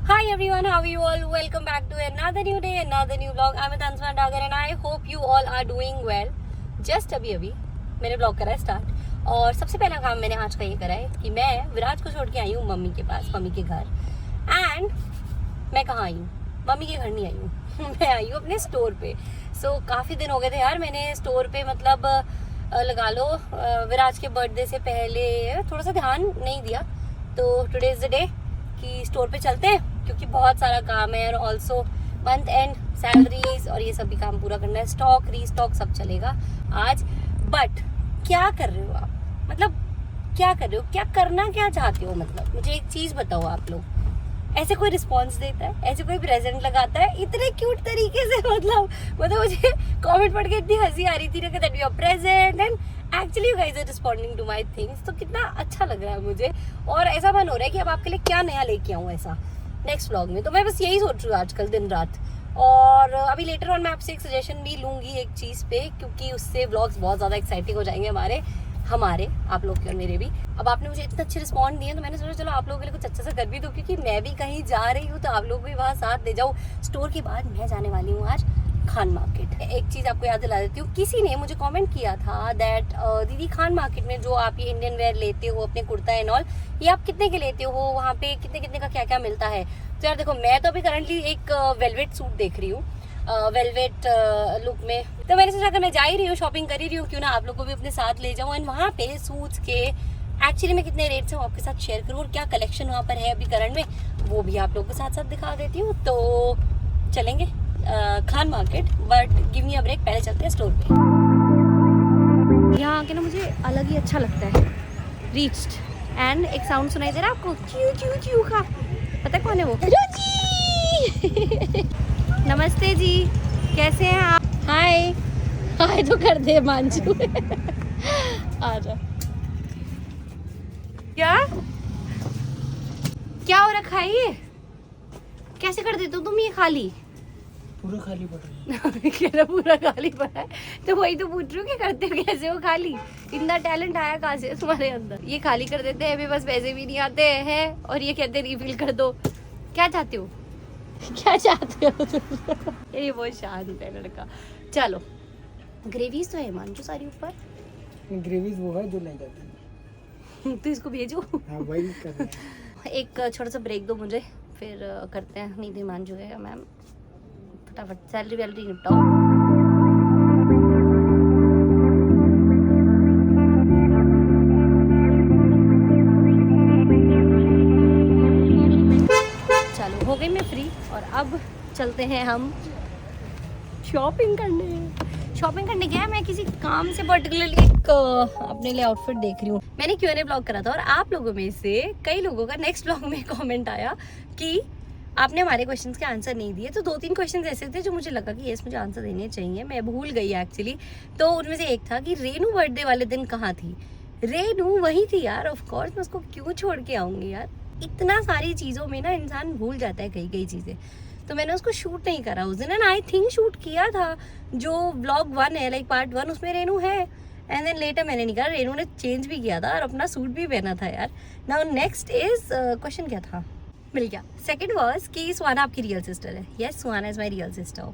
Hi everyone, how are you all? Welcome back to another new day, another new vlog. I'm Tansma Dagar and I hope you all are doing well. Just अभी मैंने vlog करा है start और सबसे पहला काम मैंने आज का ये करा है कि मैं विराज को छोड़ के आई हूँ मम्मी के पास, मम्मी के घर। एंड मैं कहाँ आई हूँ? मम्मी के घर नहीं आई हूँ मैं आई हूँ अपने स्टोर पे। काफ़ी दिन हो गए थे यार, मैंने स्टोर पे मतलब लगा लो विराज के बर्थडे से पहले थोड़ा सा ध्यान नहीं दिया। तो टुडे इज़ द डे कि स्टोर पे चलते हैं क्योंकि बहुत सारा काम है और ऑल्सो मंथ एंड सैलरीज और ये सब भी काम पूरा करना है, स्टॉक रीस्टॉक सब चलेगा आज। बट क्या कर रहे हो आप? मतलब क्या कर रहे हो, क्या करना क्या चाहते हो? मतलब मुझे एक चीज़ बताओ, आप लोग ऐसे कोई रिस्पॉन्स देता है, ऐसे कोई प्रेजेंट लगाता है इतने क्यूट तरीके से? मतलब मुझे कमेंट पढ़ के इतनी हंसी आ रही थी ना that you are present and actually you guys are responding to my things. तो कितना अच्छा लग रहा है मुझे और ऐसा मन हो रहा है कि अब आपके लिए क्या नया लेके आऊँ ऐसा नेक्स्ट व्लॉग में। तो मैं बस यही सोच रही हूँ आजकल दिन रात। और अभी लेटर ऑन मैं आपसे एक सजेशन भी लूँगी एक चीज़ पे, क्योंकि उससे व्लॉग्स बहुत ज़्यादा एक्साइटिंग हो जाएंगे हमारे आप लोग के और मेरे भी। अब आपने मुझे इतने अच्छे रिस्पॉन्ड दिए तो मैंने सोचा चलो आप लोगों के लिए कुछ अच्छा सा कर भी दूँ, क्योंकि मैं भी कहीं जा रही हूँ तो आप लोग भी वहाँ साथ ले जाऊँ। स्टोर के बाद मैं जाने वाली हूँ आज खान मार्केट। एक चीज़ आपको याद दिला देती हूँ, किसी ने मुझे कमेंट किया था दैट दीदी खान मार्केट में जो आप ये इंडियन वेयर लेते हो अपने कुर्ता एंड ऑल, ये आप कितने के लेते हो, वहाँ पे कितने कितने का क्या क्या मिलता है? तो यार देखो, मैं तो अभी करंटली एक वेलवेट सूट देख रही हूँ वेलवेट लुक में। तो मैंने सोचा अगर मैं जा ही रही हूँ, शॉपिंग कर ही रही हूँ, क्यों ना आप लोग को भी अपने साथ ले जाऊँ एंड वहाँ पे सूट्स के एक्चुअली में कितने रेट्स हैं वो आपके साथ शेयर करूँ और क्या कलेक्शन वहाँ पर है अभी करंट में वो भी आप लोग के साथ साथ दिखा देती हूँ। तो चलेंगे Khan market, but give me a break, पहले चलते हैं स्टोर पे। यहाँ आके ना मुझे अलग ही अच्छा लगता है। रीच्ड एंड एक साउंड सुनाई दे रहा है आपको, च्यू च्यू च्यू का। पता है कौन है वो? नमस्ते जी, कैसे हैं आप? हाय हाय तो कर दे मांझू आ जा। क्या क्या हो रखा है ये? कैसे कर देते हो तुम ये खाली? पूरा खाली पड़ा है पूरा खाली पड़ा है, तो वही तो पूछ रही हूँ कि करते हो कैसे हो खाली? इतना टैलेंट आया कहाँ से तुम्हारे अंदर? ये खाली कर देते हैं, अभी बस पैसे भी नहीं आते हैं और ये कहते हैं रिफिल कर दो। क्या चाहते हो, क्या चाहते हो तुम? ये बहुत शांत है लड़का। चलो ग्रेवीज तो है मानजू सारी ऊपर। ग्रेवीज वो है जो ले जाते हैं तो इसको भेजो। हाँ वही कर रहे हैं। एक छोटा सा ब्रेक दो मुझे, फिर करते हैं। नींद मांझू है मैम, फटाफट सैलरी वैलरी निपटाओ। चलो हो गई मैं फ्री और अब चलते हैं हम शॉपिंग करने गया। मैं किसी काम से पर्टिकुलरली एक अपने लिए आउटफिट देख रही हूँ। मैंने Q&A ब्लॉग करा था और आप लोगों में से कई लोगों का नेक्स्ट ब्लॉग में कमेंट आया कि आपने हमारे क्वेश्चंस के आंसर नहीं दिए। तो 2-3 क्वेश्चंस ऐसे थे जो मुझे लगा कि यस मुझे आंसर देने चाहिए, मैं भूल गई एक्चुअली। तो उनमें से एक था कि रेनू बर्थडे वाले दिन कहाँ थी? रेनू वही थी यार, ऑफ कोर्स। मैं उसको क्यों छोड़ के आऊँगी यार? इतना सारी चीज़ों में ना इंसान भूल जाता है कई चीज़ें। तो मैंने उसको शूट नहीं करा उस दिन एंड आई थिंक शूट किया था जो व्लॉग 1 है, लाइक पार्ट 1, उसमें रेनू है एंड देन लेटर मैंने नहीं करा। रेनू ने चेंज भी किया था और अपना सूट भी पहना था यार। नाउ नेक्स्ट इज क्वेश्चन क्या था? मिल गया। सेकंड वाज कि सुहाना आपकी रियल सिस्टर है। Yes, Suhana is my real sister.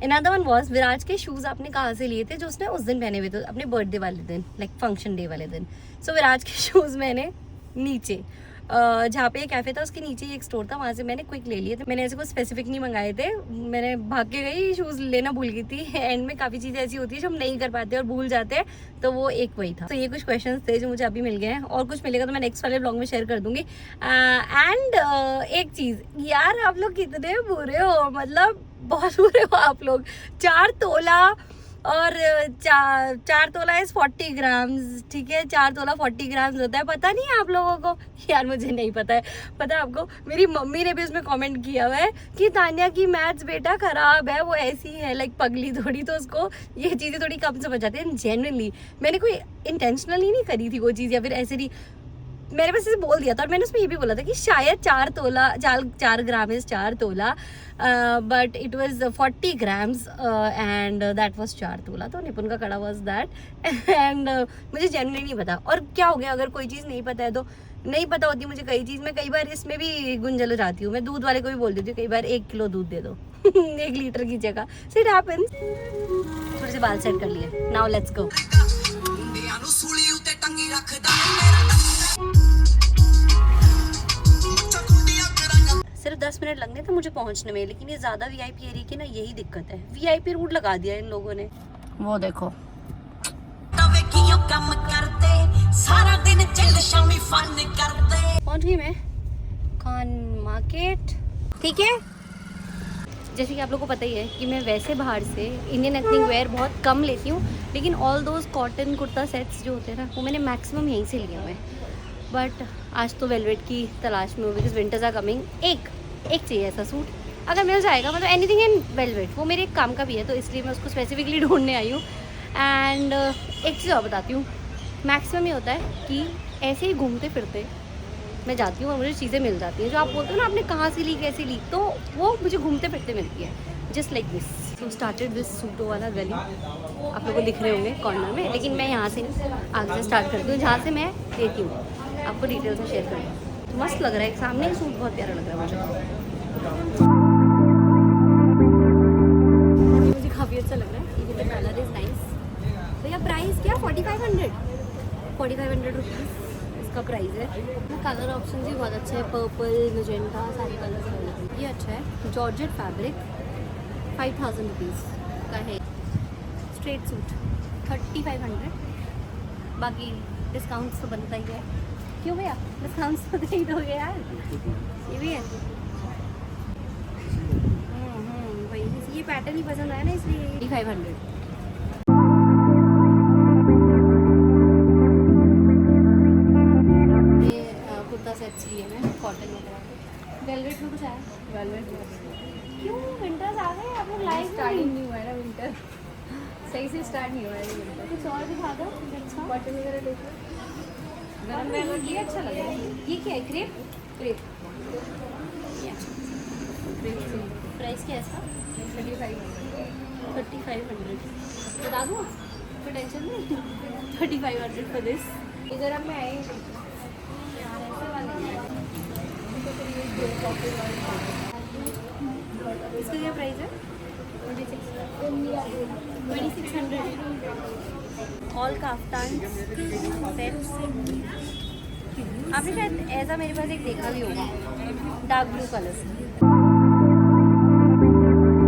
Another one was Viraj के शूज़ आपने कहाँ से लिए थे जो उसने उस दिन पहने हुए थे अपने बर्थडे वाले दिन, लाइक फंक्शन डे वाले दिन। सो विराज के शूज़ मैंने नीचे जहाँ पे कैफ़े था उसके नीचे ही एक स्टोर था, वहाँ से मैंने क्विक ले लिए थे। मैंने ऐसे कुछ स्पेसिफिक नहीं मंगाए थे, मैंने भाग के गई, शूज़ लेना भूल गई थी। एंड में काफ़ी चीज़ें ऐसी होती है जो हम नहीं कर पाते और भूल जाते हैं, तो वो एक वही था। तो ये कुछ क्वेश्चंस थे जो मुझे अभी मिल गए हैं और कुछ मिलेगा तो मैं नेक्स्ट वाले ब्लॉग में शेयर कर दूँगी। एंड एक चीज़ यार, आप लोग कितने बुरे हो, मतलब बहुत बुरे हो आप लोग। 4 तोला और 4 तोला इज 40 ग्राम्स, ठीक है? 4 तोला 40 ग्राम्स होता है। पता नहीं है आप लोगों को? यार मुझे नहीं पता है। पता है आपको, मेरी मम्मी ने भी उसमें कमेंट किया हुआ है कि तान्या की मैथ्स बेटा खराब है, वो ऐसी है लाइक पगली थोड़ी, तो उसको ये चीज़ें थोड़ी कम समझ आती है। जेन्युइनली मैंने कोई इंटेंशनली नहीं करी थी वो चीज़, या फिर ऐसे नहीं। मेरे पास इसे बोल दिया था और मैंने उसमें ये भी बोला था कि शायद 4 ग्राम इज 4 तोला, but it was 40 grams and that was 4 तोला। तो निपुण का कड़ा वाज दैट एंड मुझे जनरली नहीं पता। और क्या हो गया, अगर कोई चीज़ नहीं पता है तो नहीं पता होती मुझे कई चीज़। मैं कई बार इसमें भी गुंजल हो जाती हूँ। मैं दूध वाले को भी बोल देती हूँ कई बार 1 किलो दूध दे दो 1 लीटर की जगह। So it happens. थोड़े से बाल सेट कर लिए, नाउ लेट्स गो। सिर्फ 10 मिनट लगने थे मुझे पहुंचने में, लेकिन ये ज्यादा वीआईपी एरिया की ना यही दिक्कत है, वीआईपी रूट लगा दिया इन लोगों ने। वो देखो पहुंच गई मैं खान मार्केट। ठीक है, जैसे कि आप लोगों को पता ही है कि मैं वैसे बाहर से इंडियन एथनिक वेयर बहुत कम लेती हूँ, लेकिन all those cotton kurta sets जो होते हैं ना वो मैंने मैक्सिमम यहीं से लिए हुए हैं। बट आज तो वेलवेट की तलाश में हूँ, बिकॉज विंटर्स आर कमिंग। एक चाहिए ऐसा सूट, अगर मिल जाएगा, मतलब एनीथिंग इन वेलवेट, वो मेरे एक काम का भी है, तो इसलिए मैं उसको स्पेसिफिकली ढूंढने आई हूँ। एंड एक चीज़ और बताती हूँ, मैक्सिमम ये होता है कि ऐसे ही घूमते फिरते मैं जाती हूँ और मुझे चीज़ें मिल जाती हैं। जो आप बोलते हो ना आपने कहाँ से ली कैसे ली, तो वो मुझे घूमते फिरते मिलती है, just like this. So started this सूटो वाला गली, आप लोगों को दिख रहे होंगे कॉर्नर में, लेकिन मैं यहाँ से आगे से स्टार्ट करती हूँ जहाँ से मैं देती हूँ, आपको डिटेल से शेयर करूँ। तो मस्त लग रहा है, सामने ही सूट बहुत प्यारा लग रहा है मुझे काफ़ी अच्छा लग रहा है। ये कलर इज़ नाइस। भैया प्राइस क्या? 4500 रुपीज़ इसका प्राइस है। कलर ऑप्शन भी बहुत अच्छा है, पर्पल, मैजेंटा, सारे कलर्स अवेलेबल। ये अच्छा है, जॉर्जेट फैब्रिक, 5000 रुपीज़ का है। स्ट्रेट सूट 3500, बाकी डिस्काउंट्स तो बनता ही है। क्यों भैया, डिस्काउंट्स तो दे ही दोगे यार। ये भी है, भाई ये पैटर्न ही पसंद आया ना, इसलिए 8500। सेट्स लिए मैं कॉटन वगैरह। वेलवेट में कुछ आया? वेलवेट क्यों, विंटर्स आ गए, आप लोग लाइव स्टार्टिंग नहीं हुआ है ना विंटर, सही से स्टार्ट नहीं हुआ है विंटर। कुछ और दिखा दो। अच्छा कॉटन वगैरह देखो, गरम वेलवेट, ये अच्छा लग रहा है। ये क्या है? क्रेप? क्रेप प्राइस क्या है इसका? 3500 बता दूँ, कोई टेंशन नहीं। 3500 फॉर दिस। इधर अब मैं आई इसका क्या प्राइस है? 2600। All kaftan sets. आपने शायद ऐसा मेरे पास एक देखा भी होगा, डार्क ब्लू कलर।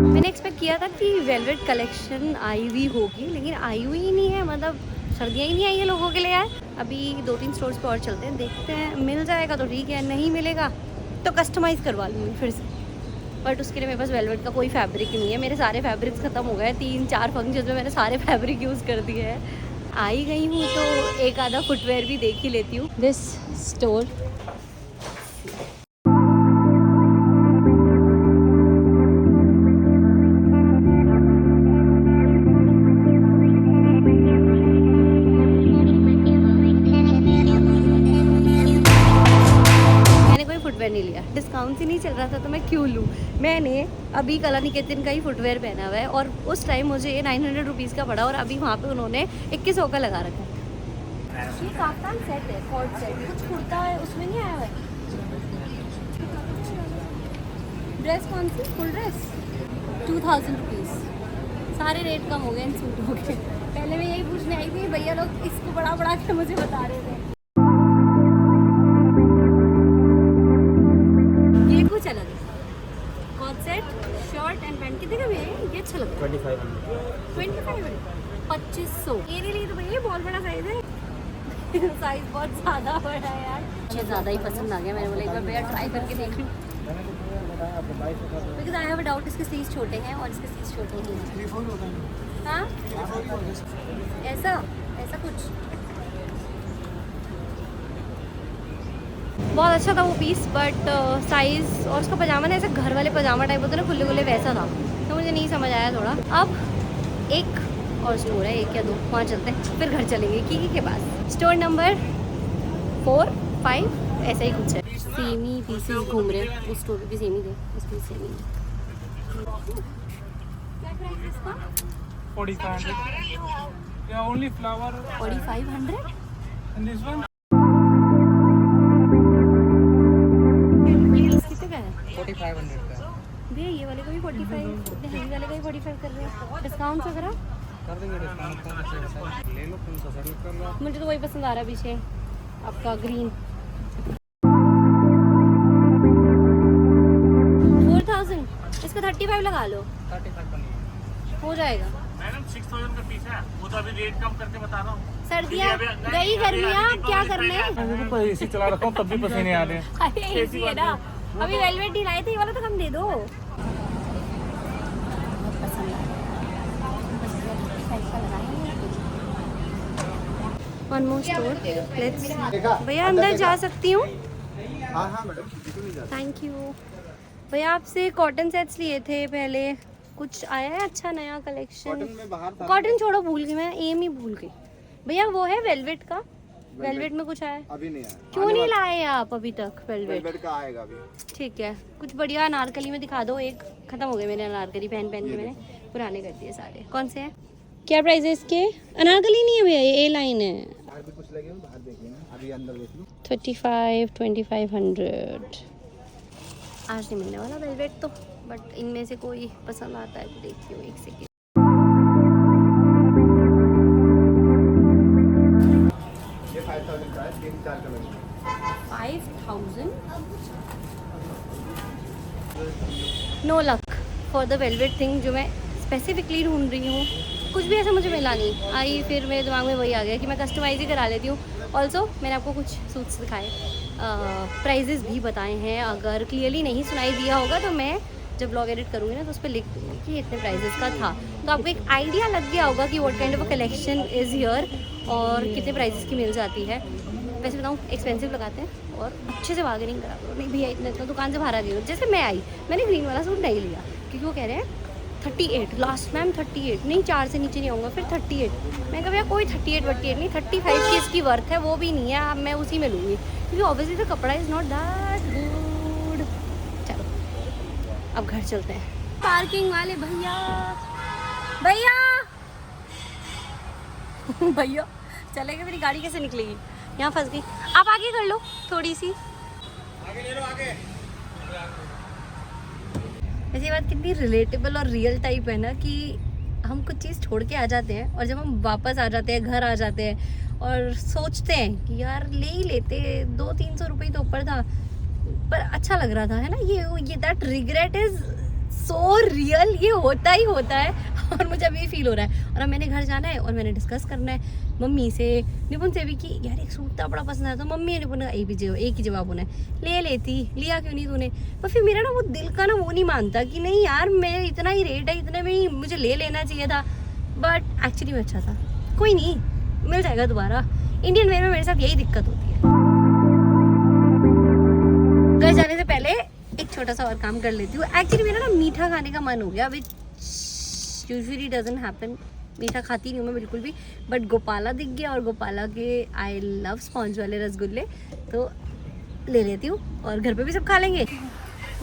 मैंने एक्सपेक्ट किया था कि वेलवेट कलेक्शन आई हुई होगी, लेकिन आई हुई ही नहीं है, मतलब सर्दियाँ ही नहीं आई है लोगों के लिए यार। अभी 2-3 स्टोर्स पे और चलते हैं, देखते हैं, मिल जाएगा तो ठीक है, नहीं मिलेगा तो कस्टमाइज़ करवा लूँगी फिर से। बट उसके लिए मेरे पास वेलवेट का कोई फैब्रिक नहीं है, मेरे सारे फैब्रिक्स ख़त्म हो गए। 3-4 फंक्शन में मैंने सारे फैब्रिक यूज़ कर दिए हैं। आई गई हूँ तो एक आधा फुटवेयर भी देख ही लेती हूँ। दिस स्टोर नहीं लिया, डिस्काउंट ही नहीं चल रहा था तो मैं क्यों लूँ। मैंने अभी कला निकेतन का ही फुटवेयर पहना हुआ है और उस टाइम मुझे 900 रुपीज़ का पड़ा, और अभी वहाँ पे उन्होंने 2100 का लगा रखा है। ये काफ्तान सेट है, कॉर्ड सेट, कुछ कुर्ता है उसमें नहीं आया हुआ है। ड्रेस कौन सी? Full dress 2000 rupees. सारे रेट कम हो गए इन सूटों के। पहले मैं यही पूछने आई थी, भैया लोग इसको बड़ा बड़ा के मुझे बता रहे थे। चला co-ord set, shirt and pant कितने का भी है? ये अच्छा लगता है। 2500 2500। मेरे लिए तो भैया बहुत बड़ा साइज है। साइज बहुत ज़्यादा बड़ा है यार, मुझे ज़्यादा ही पसंद आ गया। मैंने बोला एक बार भैया ट्राई करके देख लूँ, because I have a doubt इसके साइज छोटे हैं और इसके साइज छोटे नहीं हैं। हाँ ऐसा कुछ बहुत अच्छा था वो पीस, बट साइज़ और उसका पजामा ना ऐसे घर वाले पजामा टाइप होते ना, खुले खुले, वैसा था, तो मुझे नहीं समझ आया थोड़ा। अब एक और स्टोर है, 1 या 2, वहाँ चलते हैं, फिर घर चलेंगे कीकी के पास। स्टोर नंबर 4 5 ऐसा ही कुछ है। सेमी पीसेस घूम रहे हैं, उस स्टोर पे भी सेमी थे, इस पे सेमी है। क्या प्राइस है इसका? 4500. Yeah, only flower. 4500। And this one? कितने का है? 4500 का. भैया ये वाले का भी 45, इतने हेवी वाले का भी 45 कर रहे हैं। डिस्काउंट वगैरह कर देंगे डिस्काउंट. ले लो 300 कर लो. मुझे तो वही पसंद आ रहा है पीछे आपका ग्रीन। 4000, इसका 35 लगा लो, 35 का नहीं. हो जाएगा। मैडम 6000 का पीस है, वो तो अभी रेट कम करके बता रहा हूँ। सर्दियाँ गई, गर्मियाँ, क्या करना है? मैं तो एसी चला रखा हूँ तब भी पसीने आ रहे हैं. अरे एसी है ना, अभी वेलवेट ही लाए थे, ये वाला तो कम दे दो। One more store, let's. भैया अंदर जा सकती हूँ? हाँ हाँ मैडम, बिल्कुल नहीं जाता. Thank you. भैया आपसे कॉटन सेट्स लिए थे पहले, कुछ आया है अच्छा नया कलेक्शन? कॉटन में बाहर था. कॉटन छोड़ो, भूल गई मैं, एम ही भूल गई। भैया वो है वेलवेट का, वेलवेट में कुछ आया है? अभी नहीं आया. क्यों नहीं लाए आप अभी तक वेलवेट? वेलवेट का आएगा अभी. ठीक है, कुछ बढ़िया अनारकली में दिखा दो। एक खत्म हो गए मेरे अनारकली, पहन पहन के मैंने पुराने कर दिए सारे। कौन से हैं? क्या प्राइस है इसके? अनारकली नहीं है भैया, ये ए लाइन है। बाहर भी कुछ लगे हो, बाहर देखिए ना, अभी अंदर देख लो. 35, 2500। आज नहीं मिलने वाला वेलवेट तो, बट इनमें से कोई पसंद आता है तो देखती हूँ। एक सेकेंड। ये 5000 का है, 3-4 colour. 5000। No luck for the velvet thing जो मैं स्पेसिफिकली ढूंढ रही हूँ, कुछ भी ऐसा मुझे मिला नहीं। आई फिर मेरे दिमाग में वही आ गया कि मैं कस्टमाइज ही करा लेती हूँ। ऑल्सो मैंने आपको कुछ सूट्स दिखाए, प्राइजेस भी बताए हैं। अगर क्लियरली नहीं सुनाई दिया होगा तो मैं जब ब्लॉग एडिट करूँगी ना तो उस पर लिख दूँगी कि इतने प्राइजेस का था, तो आपको एक आइडिया लग गया होगा कि what kind of a collection is here और कितने प्राइजेस की मिल जाती है। वैसे बताऊँ, एक्सपेंसिव लगाते हैं और अच्छे से बार्गेनिंग करा करो। नहीं भैया इतना इतना दुकान से बाहर आ गई हो। जैसे मैं आई, मैंने ग्रीन वाला सूट नहीं लिया क्योंकि वो कह रहे हैं 38 लास्ट। मैम 38 नहीं, 4 से नीचे नहीं आऊँगा। फिर 38, मैं कहा भैया कोई 38 नहीं, 35 की इसकी वर्थ है, वो भी नहीं है। अब मैं उसी में लूँगी क्योंकि ऑब्वियसली द कपड़ा इज़ नॉट दैट गुड। चलो अब घर चलते हैं। पार्किंग वाले भैया, भैया भैया चले गए, मेरी गाड़ी कैसे निकलेगी? यहाँ फंस गई। आप आगे कर लो थोड़ी सी, आगे ले लो आगे. ऐसी बात कितनी रिलेटेबल और रियल टाइप है ना कि हम कुछ चीज़ छोड़ के आ जाते हैं और जब हम वापस आ जाते हैं, घर आ जाते हैं और सोचते हैं कि यार ले ही लेते, 200-300 रुपये तो ऊपर था पर अच्छा लग रहा था, है ना। ये that regret is so real, ये होता ही होता है और मुझे अभी फील हो रहा है। और अब मैंने घर जाना है और मैंने डिस्कस करना है मम्मी से, निपुण से भी कि यार एक सूट था बड़ा पसंद आया। तो मम्मी निपुण का एक ही जवाब होना है, ले लेती, लिया क्यों नहीं तूने? पर फिर मेरा ना वो दिल का ना वो नहीं मानता कि नहीं यार मैं इतना ही रेट है, इतने में ही मुझे ले लेना चाहिए था। बट एक्चुअली में अच्छा था, कोई नहीं मिल जाएगा दोबारा। इंडियन वेयर में मेरे साथ यही दिक्कत होती है। घर जाने से पहले एक छोटा सा और काम कर लेती हूँ। एक्चुअली मेरा ना मीठा खाने का मन हो गया, विच यूजुअली डजंट हैपन। मीठा खाती नहीं हूँ मैं बिल्कुल भी, बट गोपाला दिख गया और गोपाला के आई लव स्पॉन्ज वाले रसगुल्ले, तो ले लेती हूँ और घर पे भी सब खा लेंगे।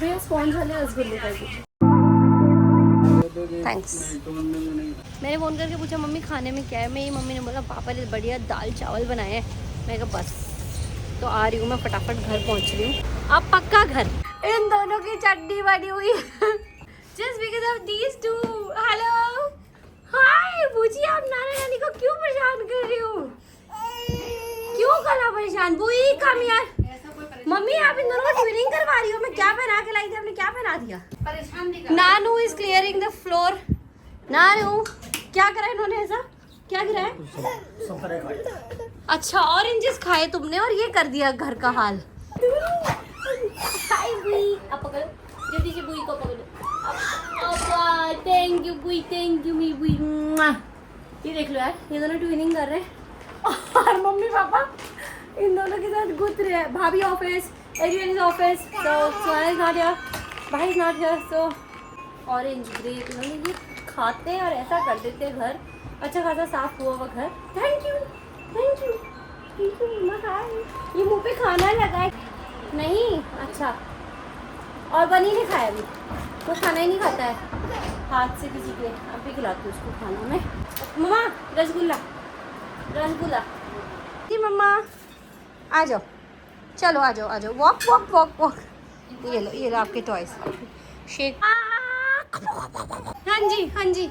भैया स्पॉन्ज वाले रसगुल्ले कर दीजिए। थैंक्स। मैंने फ़ोन करके पूछा मम्मी खाने में क्या है? मेरी मम्मी ने बोला पापा ने बढ़िया दाल चावल बनाए हैं। मैं कहा बस, तो आ रही हूँ मैं, फटाफट घर पहुँच रही हूँ। अब पक्का घर। इन दोनों की चटनी बनी हुई just because of these two. Hello hi बूजी, आप नाना नानी को क्यों परेशान कर रही हो? क्यों करना परेशान? बुई कम यार। मम्मी आप इन दोनों को ट्विनिंग करवा रही हो? मैं क्या पहना के लाई थी, आपने क्या पहना दिया? परेशान नहीं कर। नानू इज क्लियरिंग द फ्लोर। नानू क्या करा इन्होंने? ऐसा क्या गिरा है? अच्छा ऑरेंजेस खाए तुमने और ये कर दिया घर का हाल। हाय बुई, आप पकड़ो जल्दी से, बुई को पकड़ो। थैंक यू बुई, थैंक यू मी बुई। ये देख लो यार, ये दोनों ट्विनिंग कर रहे हैं और मम्मी पापा इन दोनों के साथ गुथ रहे हैं। भाभी office, everyone is office, so Sona is not here, भाई is not here, so orange grape इन्होंने ये खाते हैं और ऐसा कर देते हैं घर। अच्छा खासा साफ हुआ हुआ घर। थैंक यू थैंक यू ये मुंह पे खाना लगा है नहीं। अच्छा, और बनी ने खाया अभी, वो खाना ही नहीं खाता है हाथ से किसी के। अब भी खिलाती हूँ उसको खाना में। मम्मा रसगुल्ला, रसगुल्ला जी मम्मा, आ जाओ, चलो आ जाओ आ जाओ, वॉक वॉक वॉक वॉक। ये लो आपके टॉयस। शेक। हाँ जी हाँ जी।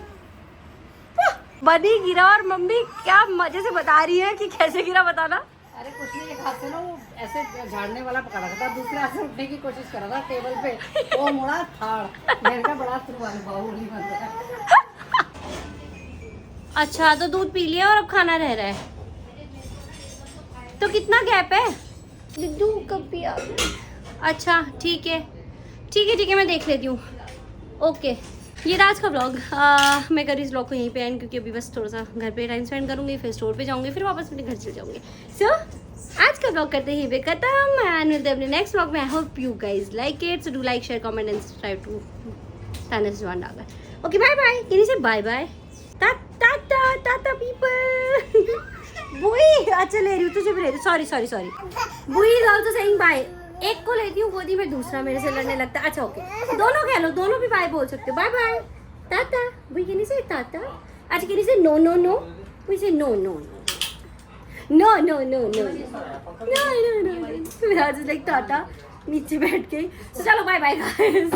बनी गिरा और मम्मी क्या मजे से बता रही है कि कैसे गिरा, बताना। अरे कुछ नहीं, एक हाथ से ना वो ऐसे झाड़ने वाला पकड़ा रखा था, दूसरे हाथ से उठने की कोशिश कर रहा था टेबल पे, वो मुड़ा थाड़। मेरे का बड़ा थ्रू अनुभव होली बन रहा है। अच्छा, तो दूध पी लिया और अब खाना रह रहा है, तो कितना गैप है? दूध कब पिया? अच्छा ठीक है ठीक है ठीक है, मैं देख लेती हूँ। ओके, ये था आज का व्लॉग। मैं करी इस व्लॉग को यहीं पे एंड, क्योंकि अभी बस थोड़ा सा घर पे टाइम स्पेंड करूँगी, फिर स्टोर पे जाऊँगी, फिर वापस अपने घर चले जाऊँगी। सो आज का व्लॉग करते ही खत्म, एंड मिलते हैं अपने नेक्स्ट व्लॉग में। I hope you guys like it, so do like share comment and subscribe to Tanuswan Dagar. Okay bye bye, can you say bye bye? Tata tata people. बुई, अच्छा ले रही हूँ, तुझे भी ले रही हूँ, सॉरी सॉरी सॉरी। बुई इज ऑल्सो सेइंग बाय। एक को लेती हूँ गोदी में, दूसरा मेरे से लड़ने लगता है। अच्छा ओके, दोनों कह लो, दोनों भी बाय बोल सकते हो। Bye bye tata. बुई कैन यू से टाटा? अच्छा can you say no no no? बुई say no no no no no no no no no no. Like tata नीचे बैठ के। तो चलो बाय बाय गाइस।